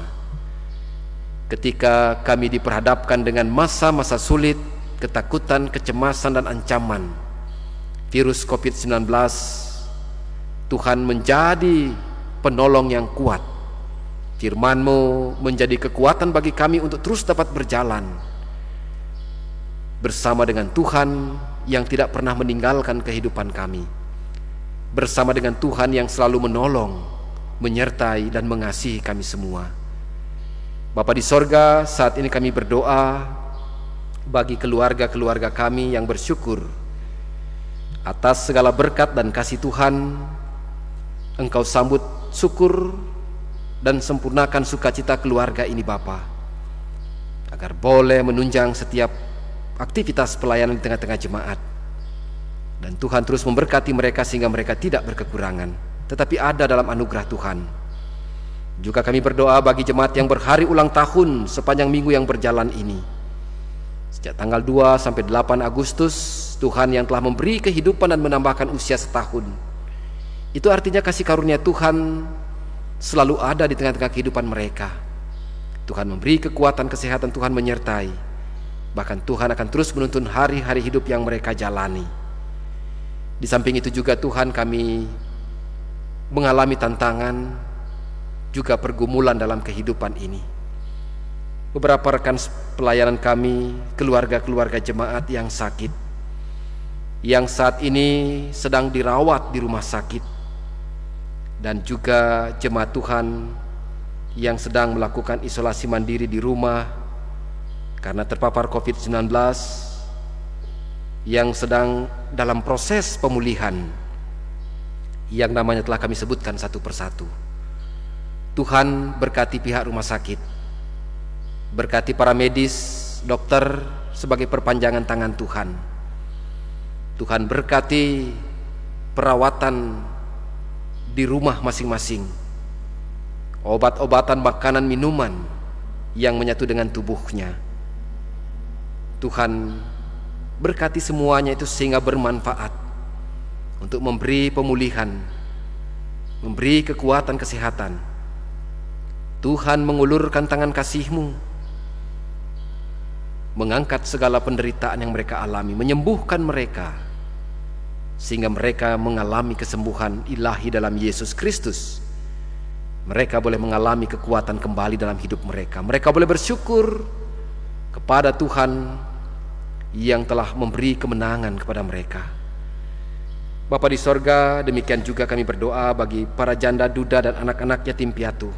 ketika kami diperhadapkan dengan masa-masa sulit, ketakutan, kecemasan dan ancaman virus COVID-19. Tuhan menjadi penolong yang kuat. Firman-Mu menjadi kekuatan bagi kami untuk terus dapat berjalan bersama dengan Tuhan yang tidak pernah meninggalkan kehidupan kami, bersama dengan Tuhan yang selalu menolong, menyertai dan mengasihi kami semua. Bapa di sorga, saat ini kami berdoa bagi keluarga-keluarga kami yang bersyukur atas segala berkat dan kasih Tuhan. Engkau sambut syukur dan sempurnakan sukacita keluarga ini Bapa, agar boleh menunjang setiap aktivitas pelayanan di tengah-tengah jemaat. Dan Tuhan terus memberkati mereka sehingga mereka tidak berkekurangan, tetapi ada dalam anugerah Tuhan. Juga kami berdoa bagi jemaat yang berhari ulang tahun sepanjang minggu yang berjalan ini. Sejak tanggal 2 sampai 8 Agustus, Tuhan yang telah memberi kehidupan dan menambahkan usia setahun. Itu artinya kasih karunia Tuhan selalu ada di tengah-tengah kehidupan mereka. Tuhan memberi kekuatan, kesehatan, Tuhan menyertai. Bahkan Tuhan akan terus menuntun hari-hari hidup yang mereka jalani. Di samping itu juga Tuhan, kami mengalami tantangan, juga pergumulan dalam kehidupan ini. Beberapa rekan pelayanan kami, keluarga-keluarga jemaat yang sakit, yang saat ini sedang dirawat di rumah sakit, dan juga jemaat Tuhan yang sedang melakukan isolasi mandiri di rumah karena terpapar COVID-19, yang sedang dalam proses pemulihan, yang namanya telah kami sebutkan satu persatu. Tuhan berkati pihak rumah sakit, berkati para medis, dokter sebagai perpanjangan tangan Tuhan. Tuhan berkati perawatan di rumah masing-masing, obat-obatan, makanan, minuman yang menyatu dengan tubuhnya. Tuhan berkati semuanya itu sehingga bermanfaat untuk memberi pemulihan, memberi kekuatan kesehatan. Tuhan mengulurkan tangan kasih-Mu, mengangkat segala penderitaan yang mereka alami, menyembuhkan mereka, sehingga mereka mengalami kesembuhan ilahi dalam Yesus Kristus. Mereka boleh mengalami kekuatan kembali dalam hidup mereka. Mereka boleh bersyukur kepada Tuhan yang telah memberi kemenangan kepada mereka. Bapa di sorga, demikian juga kami berdoa bagi para janda duda dan anak-anak yatim piatu.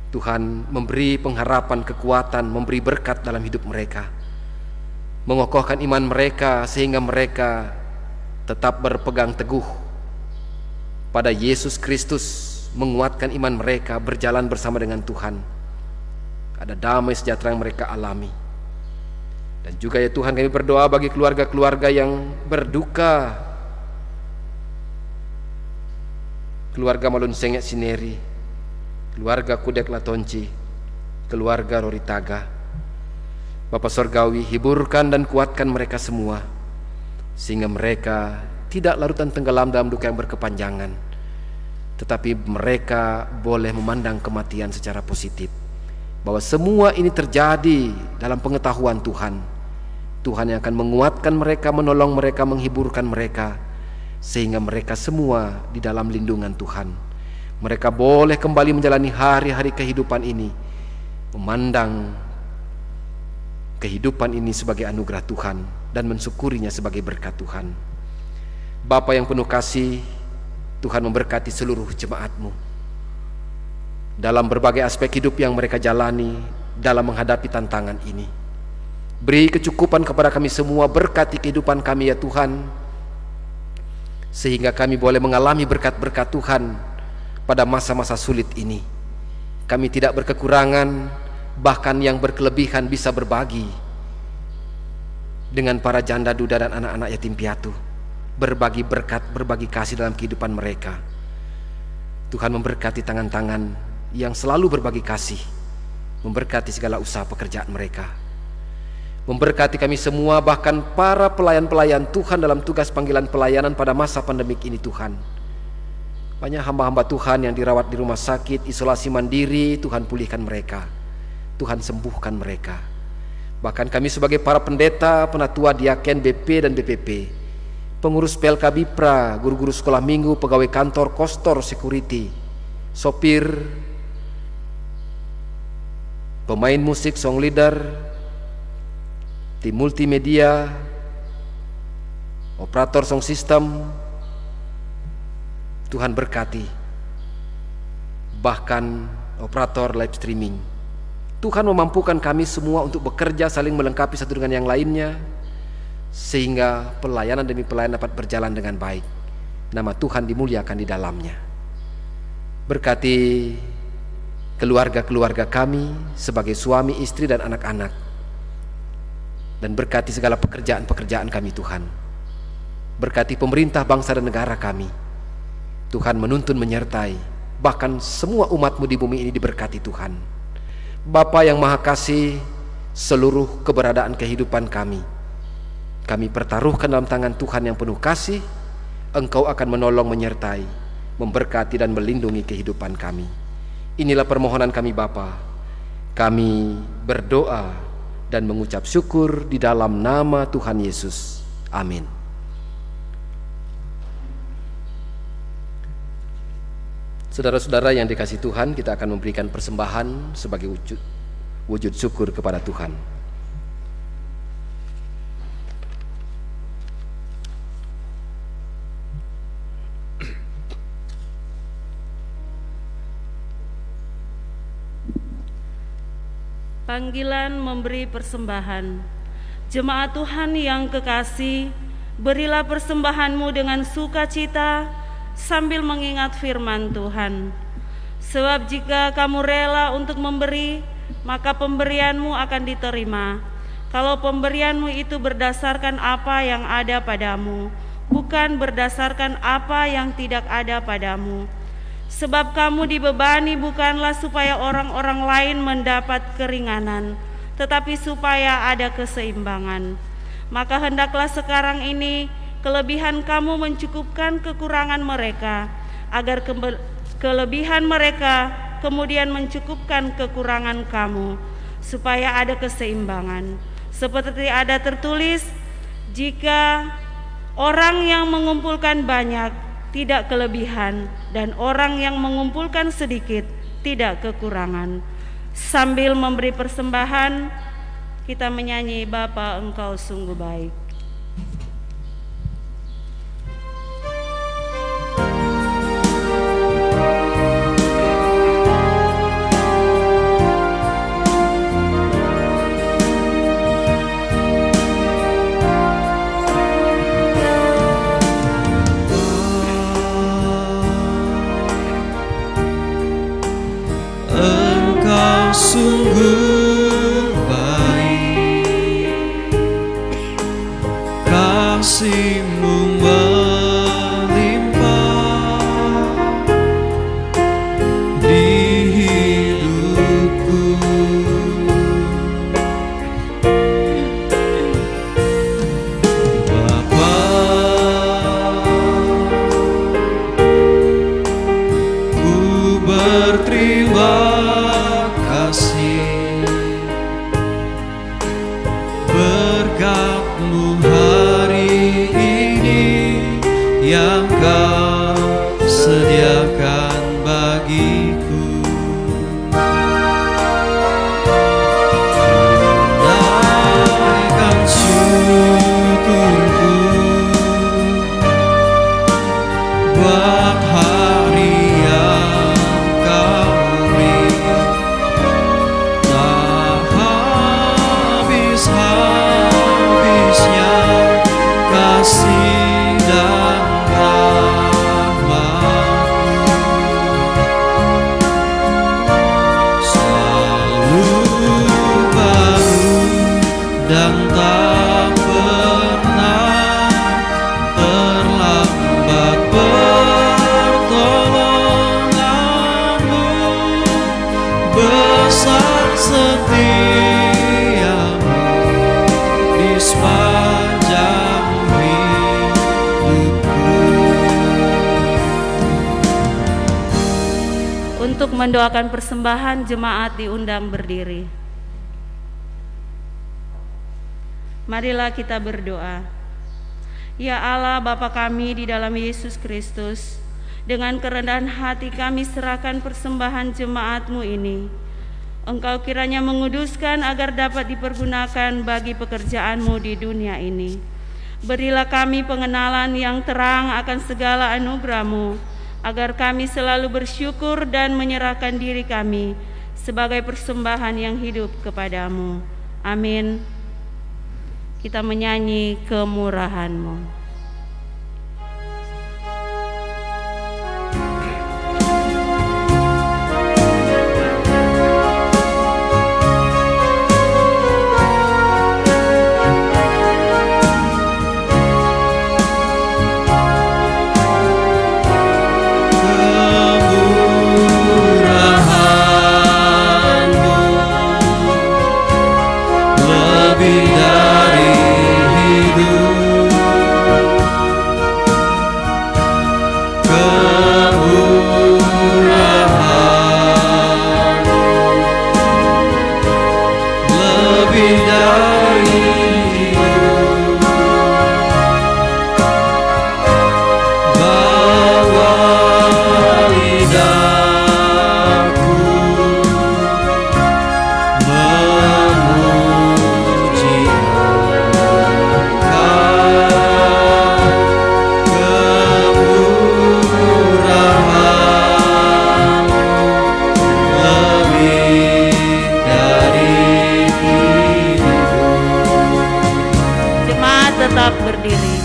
Tuhan memberi pengharapan, kekuatan, memberi berkat dalam hidup mereka, mengokohkan iman mereka sehingga mereka tetap berpegang teguh pada Yesus Kristus, menguatkan iman mereka berjalan bersama dengan Tuhan. Ada damai sejahtera yang mereka alami. Dan juga ya Tuhan, kami berdoa bagi keluarga-keluarga yang berduka, keluarga Malun Sengek Sineri, keluarga Kudek Latonci, keluarga Roritaga. Bapa Sorgawi, hiburkan dan kuatkan mereka semua, sehingga mereka tidak larutan tenggelam dalam duka yang berkepanjangan, tetapi mereka boleh memandang kematian secara positif, bahwa semua ini terjadi dalam pengetahuan Tuhan. Tuhan yang akan menguatkan mereka, menolong mereka, menghiburkan mereka, sehingga mereka semua di dalam lindungan Tuhan. Mereka boleh kembali menjalani hari-hari kehidupan ini, memandang kehidupan ini sebagai anugerah Tuhan dan mensyukurinya sebagai berkat Tuhan. Bapa yang penuh kasih, Tuhan memberkati seluruh jemaat-Mu dalam berbagai aspek hidup yang mereka jalani dalam menghadapi tantangan ini. Beri kecukupan kepada kami semua, berkati kehidupan kami ya Tuhan, sehingga kami boleh mengalami berkat-berkat Tuhan pada masa-masa sulit ini. Kami tidak berkekurangan, bahkan yang berkelebihan bisa berbagi dengan para janda duda dan anak-anak yatim piatu, berbagi berkat, berbagi kasih dalam kehidupan mereka. Tuhan memberkati tangan-tangan yang selalu berbagi kasih, memberkati segala usaha pekerjaan mereka, memberkati kami semua, bahkan para pelayan-pelayan Tuhan dalam tugas panggilan pelayanan pada masa pandemik ini. Tuhan, banyak hamba-hamba Tuhan yang dirawat di rumah sakit, isolasi mandiri. Tuhan pulihkan mereka, Tuhan sembuhkan mereka. Bahkan kami sebagai para pendeta, penatua, diaken, BP dan BPP, pengurus PLK Bipra, guru-guru sekolah minggu, pegawai kantor, kostor, security, sopir, pemain musik, song leader, tim multimedia, operator sound system, Tuhan berkati. Bahkan operator live streaming, Tuhan memampukan kami semua untuk bekerja saling melengkapi satu dengan yang lainnya, sehingga pelayanan demi pelayanan dapat berjalan dengan baik. Nama Tuhan dimuliakan di dalamnya. Berkati keluarga-keluarga kami sebagai suami, istri dan anak-anak, dan berkati segala pekerjaan-pekerjaan kami Tuhan. Berkati pemerintah bangsa dan negara kami. Tuhan menuntun, menyertai, bahkan semua umat-Mu di bumi ini diberkati Tuhan. Bapa yang Maha Kasih, seluruh keberadaan kehidupan kami pertaruhkan dalam tangan Tuhan yang penuh kasih. Engkau akan menolong, menyertai, memberkati dan melindungi kehidupan kami. Inilah permohonan kami Bapa. Kami berdoa dan mengucap syukur di dalam nama Tuhan Yesus. Amin. Saudara-saudara yang dikasihi Tuhan, kita akan memberikan persembahan sebagai wujud syukur kepada Tuhan. Panggilan memberi persembahan. Jemaat Tuhan yang kekasih, berilah persembahanmu dengan sukacita sambil mengingat firman Tuhan. Sebab jika kamu rela untuk memberi, maka pemberianmu akan diterima. Kalau pemberianmu itu berdasarkan apa yang ada padamu, bukan berdasarkan apa yang tidak ada padamu. Sebab kamu dibebani bukanlah supaya orang-orang lain mendapat keringanan, tetapi supaya ada keseimbangan. Maka hendaklah sekarang ini kelebihan kamu mencukupkan kekurangan mereka, agar kelebihan mereka kemudian mencukupkan kekurangan kamu, supaya ada keseimbangan. Seperti ada tertulis, jika orang yang mengumpulkan banyak tidak kelebihan, dan orang yang mengumpulkan sedikit tidak kekurangan. Sambil memberi persembahan, Kita menyanyi Bapa Engkau sungguh baik. Engkau sungguh baik, kasih-Mu melimpah di hidupku. Bapa, ku berterima kasih berkat-Mu hari ini yang Kau sediakan bagiku. Naikkan syukurku buat hari yang Kau beri. Tak habis-habisnya kasih dan rahmat-Mu, selalu baru dan tak pernah terlambat pertolongan-Mu, besar setia-Mu di sepanjang hidupku. Untuk mendoakan persembahan, jemaat diundang berdiri. Marilah kita berdoa. Ya Allah Bapa kami di dalam Yesus Kristus, dengan kerendahan hati kami serahkan persembahan jemaat-Mu ini. Engkau kiranya menguduskan agar dapat dipergunakan bagi pekerjaan-Mu di dunia ini. Berilah kami pengenalan yang terang akan segala anugerah-Mu, agar kami selalu bersyukur dan menyerahkan diri kami sebagai persembahan yang hidup kepadamu. Amin. Kita menyanyi kemurahan-Mu. Lebih dari hidup, kemurahan lebih dari hidup, bawa lidahku Tetap berdiri.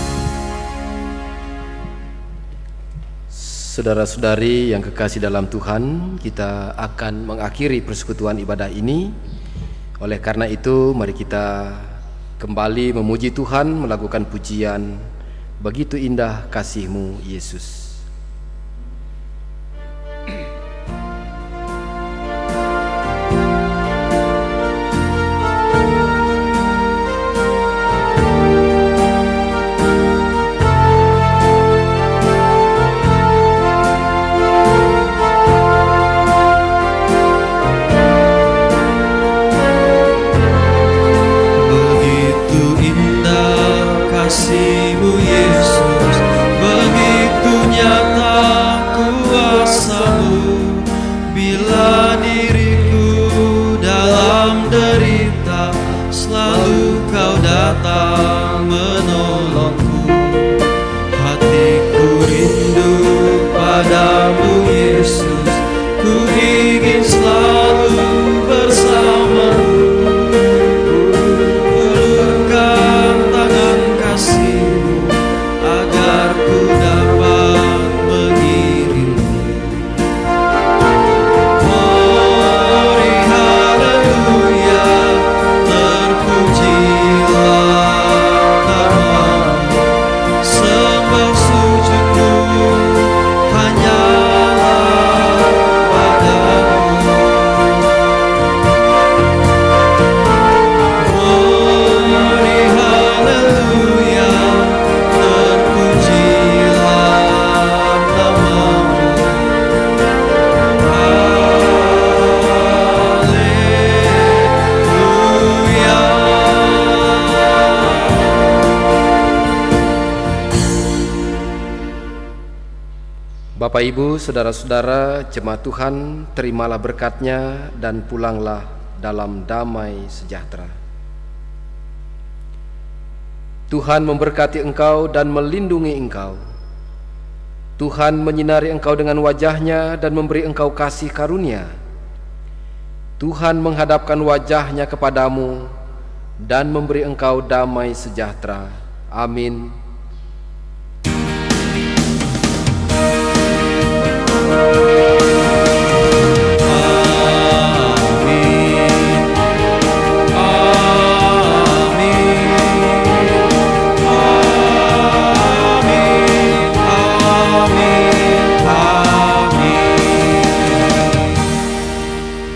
Saudara-saudari yang kekasih dalam Tuhan, kita akan mengakhiri persekutuan ibadah ini. Oleh karena itu, mari kita kembali memuji Tuhan, melakukan pujian, begitu indah kasih-Mu Yesus. Kasih-Mu Yesus begitu Bapak, Ibu, saudara-saudara, jemaat Tuhan, terimalah berkat-Nya dan pulanglah dalam damai sejahtera. Tuhan memberkati engkau dan melindungi engkau. Tuhan menyinari engkau dengan wajah-Nya dan memberi engkau kasih karunia. Tuhan menghadapkan wajah-Nya kepadamu dan memberi engkau damai sejahtera. Amin.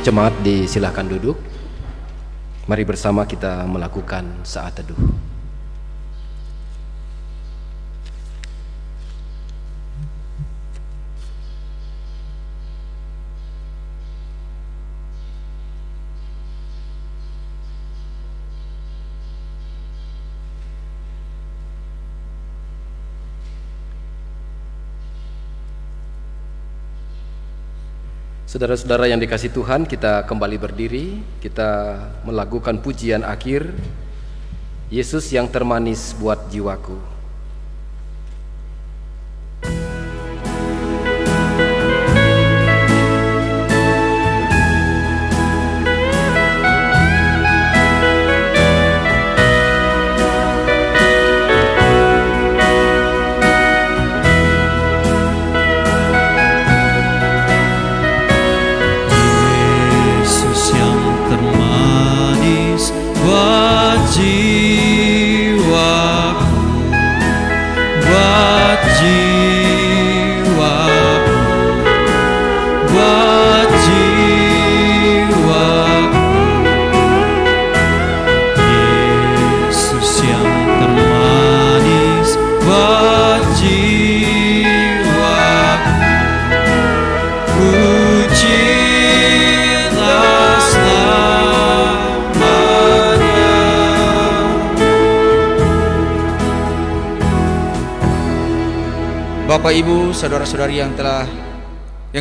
Jemaat disilahkan duduk. Mari bersama kita melakukan saat teduh. Saudara-saudara yang dikasihi Tuhan, kita kembali berdiri, kita melakukan pujian akhir, Yesus yang termanis buat jiwaku. Bapak, Ibu, saudara-saudari yang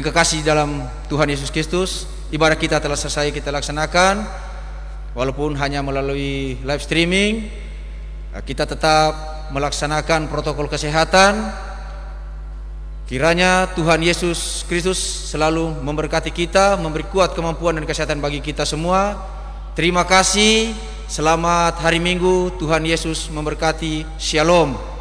kekasih dalam Tuhan Yesus Kristus, ibadah kita telah selesai kita laksanakan. Walaupun hanya melalui live streaming, kita tetap melaksanakan protokol kesehatan. Kiranya Tuhan Yesus Kristus selalu memberkati kita, memberi kuat kemampuan dan kesehatan bagi kita semua. Terima kasih. Selamat hari Minggu. Tuhan Yesus memberkati. Shalom.